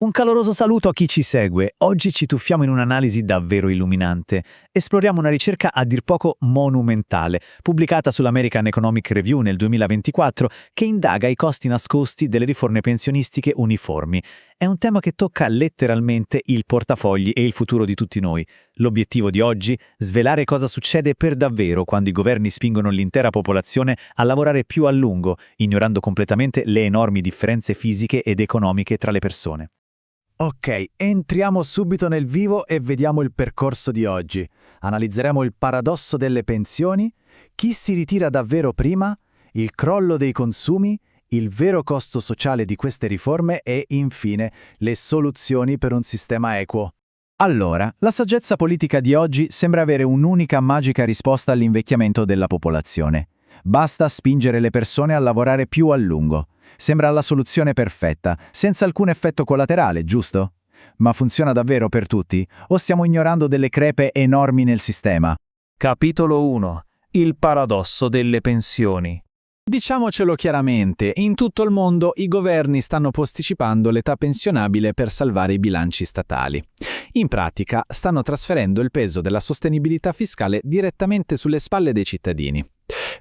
Un caloroso saluto a chi ci segue. Oggi ci tuffiamo in un'analisi davvero illuminante. Esploriamo una ricerca a dir poco monumentale, pubblicata sull'American Economic Review nel 2024, che indaga i costi nascosti delle riforme pensionistiche uniformi. È un tema che tocca letteralmente il portafogli e il futuro di tutti noi. L'obiettivo di oggi? Svelare cosa succede per davvero quando i governi spingono l'intera popolazione a lavorare più a lungo, ignorando completamente le enormi differenze fisiche ed economiche tra le persone. Ok, entriamo subito nel vivo e vediamo il percorso di oggi. Analizzeremo il paradosso delle pensioni, chi si ritira davvero prima, il crollo dei consumi, il vero costo sociale di queste riforme e, infine, le soluzioni per un sistema equo. Allora, la saggezza politica di oggi sembra avere un'unica magica risposta all'invecchiamento della popolazione. Basta spingere le persone a lavorare più a lungo. Sembra la soluzione perfetta, senza alcun effetto collaterale, giusto? Ma funziona davvero per tutti? O stiamo ignorando delle crepe enormi nel sistema? Capitolo 1. Il paradosso delle pensioni. Diciamocelo chiaramente, in tutto il mondo i governi stanno posticipando l'età pensionabile per salvare i bilanci statali. In pratica, stanno trasferendo il peso della sostenibilità fiscale direttamente sulle spalle dei cittadini.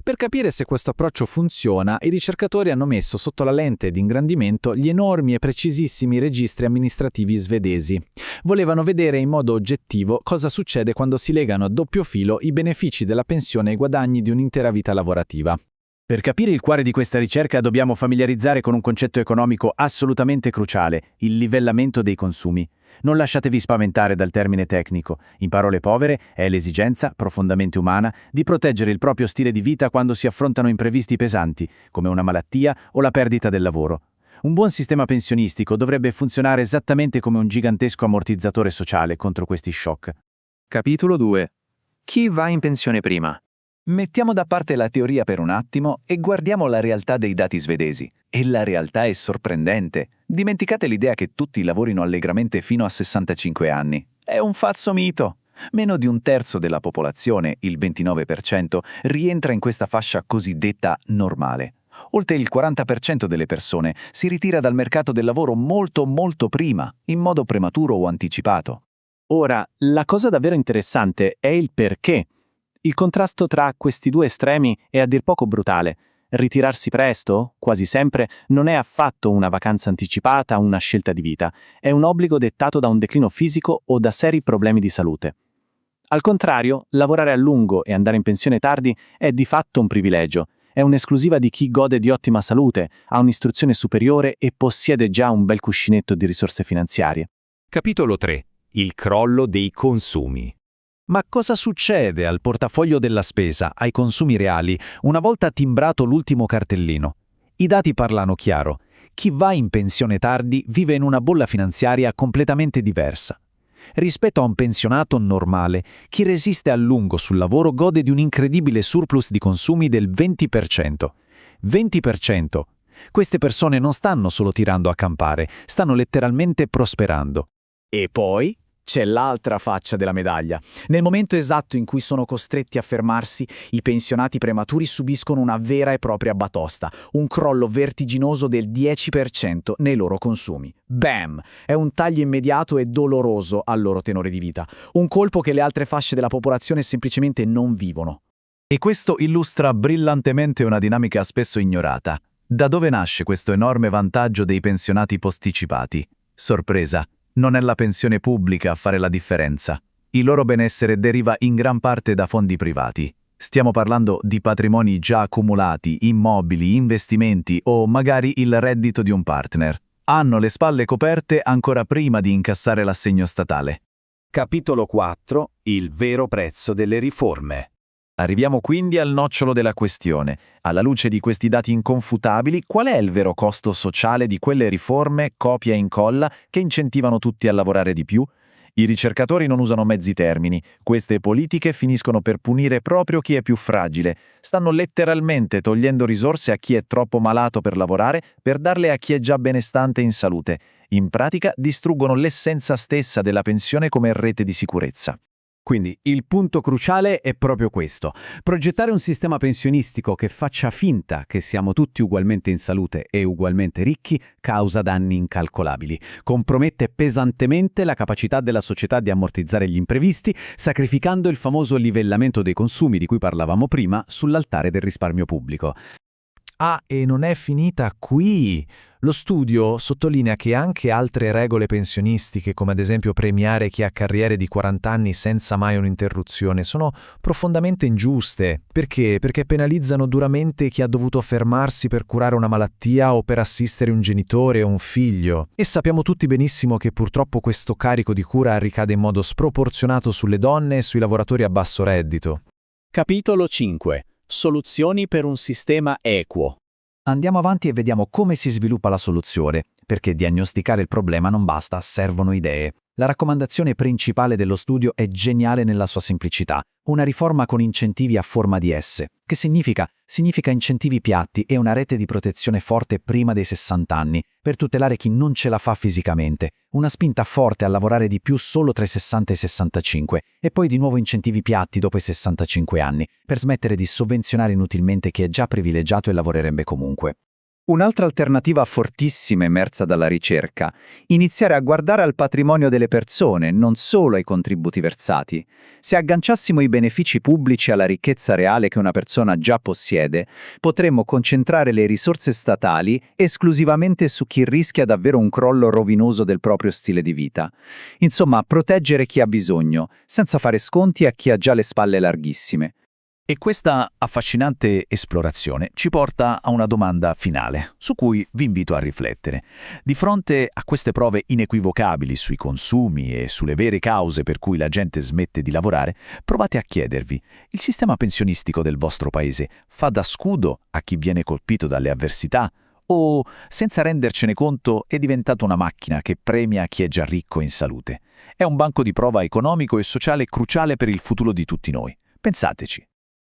Per capire se questo approccio funziona, i ricercatori hanno messo sotto la lente di ingrandimento gli enormi e precisissimi registri amministrativi svedesi. Volevano vedere in modo oggettivo cosa succede quando si legano a doppio filo i benefici della pensione ai guadagni di un'intera vita lavorativa. Per capire il cuore di questa ricerca dobbiamo familiarizzare con un concetto economico assolutamente cruciale, il livellamento dei consumi. Non lasciatevi spaventare dal termine tecnico. In parole povere, è l'esigenza, profondamente umana, di proteggere il proprio stile di vita quando si affrontano imprevisti pesanti, come una malattia o la perdita del lavoro. Un buon sistema pensionistico dovrebbe funzionare esattamente come un gigantesco ammortizzatore sociale contro questi shock. Capitolo 2. Chi va in pensione prima? Mettiamo da parte la teoria per un attimo e guardiamo la realtà dei dati svedesi. E la realtà è sorprendente. Dimenticate l'idea che tutti lavorino allegramente fino a 65 anni. È un falso mito. Meno di un terzo della popolazione, il 29%, rientra in questa fascia cosiddetta normale. Oltre il 40% delle persone si ritira dal mercato del lavoro molto prima, in modo prematuro o anticipato. Ora, la cosa davvero interessante è il perché. Il contrasto tra questi due estremi è a dir poco brutale. Ritirarsi presto, quasi sempre, non è affatto una vacanza anticipata o una scelta di vita, è un obbligo dettato da un declino fisico o da seri problemi di salute. Al contrario, lavorare a lungo e andare in pensione tardi è di fatto un privilegio, è un'esclusiva di chi gode di ottima salute, ha un'istruzione superiore e possiede già un bel cuscinetto di risorse finanziarie. Capitolo 3. Il crollo dei consumi. Ma cosa succede al portafoglio della spesa, ai consumi reali, una volta timbrato l'ultimo cartellino? I dati parlano chiaro. Chi va in pensione tardi vive in una bolla finanziaria completamente diversa. Rispetto a un pensionato normale, chi resiste a lungo sul lavoro gode di un incredibile surplus di consumi del 20%. 20%! Queste persone non stanno solo tirando a campare, stanno letteralmente prosperando. E poi c'è l'altra faccia della medaglia. Nel momento esatto in cui sono costretti a fermarsi, i pensionati prematuri subiscono una vera e propria batosta, un crollo vertiginoso del 10% nei loro consumi. Bam! È un taglio immediato e doloroso al loro tenore di vita, un colpo che le altre fasce della popolazione semplicemente non vivono. E questo illustra brillantemente una dinamica spesso ignorata. Da dove nasce questo enorme vantaggio dei pensionati posticipati? Sorpresa! Non è la pensione pubblica a fare la differenza. Il loro benessere deriva in gran parte da fondi privati. Stiamo parlando di patrimoni già accumulati, immobili, investimenti o magari il reddito di un partner. Hanno le spalle coperte ancora prima di incassare l'assegno statale. Capitolo 4. Il vero prezzo delle riforme. Arriviamo quindi al nocciolo della questione. Alla luce di questi dati inconfutabili, qual è il vero costo sociale di quelle riforme, copia e incolla, che incentivano tutti a lavorare di più? I ricercatori non usano mezzi termini. Queste politiche finiscono per punire proprio chi è più fragile. Stanno letteralmente togliendo risorse a chi è troppo malato per lavorare per darle a chi è già benestante in salute. In pratica distruggono l'essenza stessa della pensione come rete di sicurezza. Quindi il punto cruciale è proprio questo. Progettare un sistema pensionistico che faccia finta che siamo tutti ugualmente in salute e ugualmente ricchi causa danni incalcolabili. Compromette pesantemente la capacità della società di ammortizzare gli imprevisti, sacrificando il famoso livellamento dei consumi di cui parlavamo prima sull'altare del risparmio pubblico. Ah, e non è finita qui. Lo studio sottolinea che anche altre regole pensionistiche, come ad esempio premiare chi ha carriere di 40 anni senza mai un'interruzione, sono profondamente ingiuste. Perché? Perché penalizzano duramente chi ha dovuto fermarsi per curare una malattia o per assistere un genitore o un figlio. E sappiamo tutti benissimo che purtroppo questo carico di cura ricade in modo sproporzionato sulle donne e sui lavoratori a basso reddito. Capitolo 5. Soluzioni per un sistema equo. Andiamo avanti e vediamo come si sviluppa la soluzione, perché diagnosticare il problema non basta, servono idee. La raccomandazione principale dello studio è geniale nella sua semplicità, una riforma con incentivi a forma di S. Che significa? Significa incentivi piatti e una rete di protezione forte prima dei 60 anni, per tutelare chi non ce la fa fisicamente, una spinta forte a lavorare di più solo tra i 60 e i 65, e poi di nuovo incentivi piatti dopo i 65 anni, per smettere di sovvenzionare inutilmente chi è già privilegiato e lavorerebbe comunque. Un'altra alternativa fortissima emersa dalla ricerca: iniziare a guardare al patrimonio delle persone, non solo ai contributi versati. Se agganciassimo i benefici pubblici alla ricchezza reale che una persona già possiede, potremmo concentrare le risorse statali esclusivamente su chi rischia davvero un crollo rovinoso del proprio stile di vita. Insomma, proteggere chi ha bisogno, senza fare sconti a chi ha già le spalle larghissime. E questa affascinante esplorazione ci porta a una domanda finale, su cui vi invito a riflettere. Di fronte a queste prove inequivocabili sui consumi e sulle vere cause per cui la gente smette di lavorare, provate a chiedervi: il sistema pensionistico del vostro paese fa da scudo a chi viene colpito dalle avversità? O, senza rendercene conto, è diventato una macchina che premia chi è già ricco in salute? È un banco di prova economico e sociale cruciale per il futuro di tutti noi. Pensateci.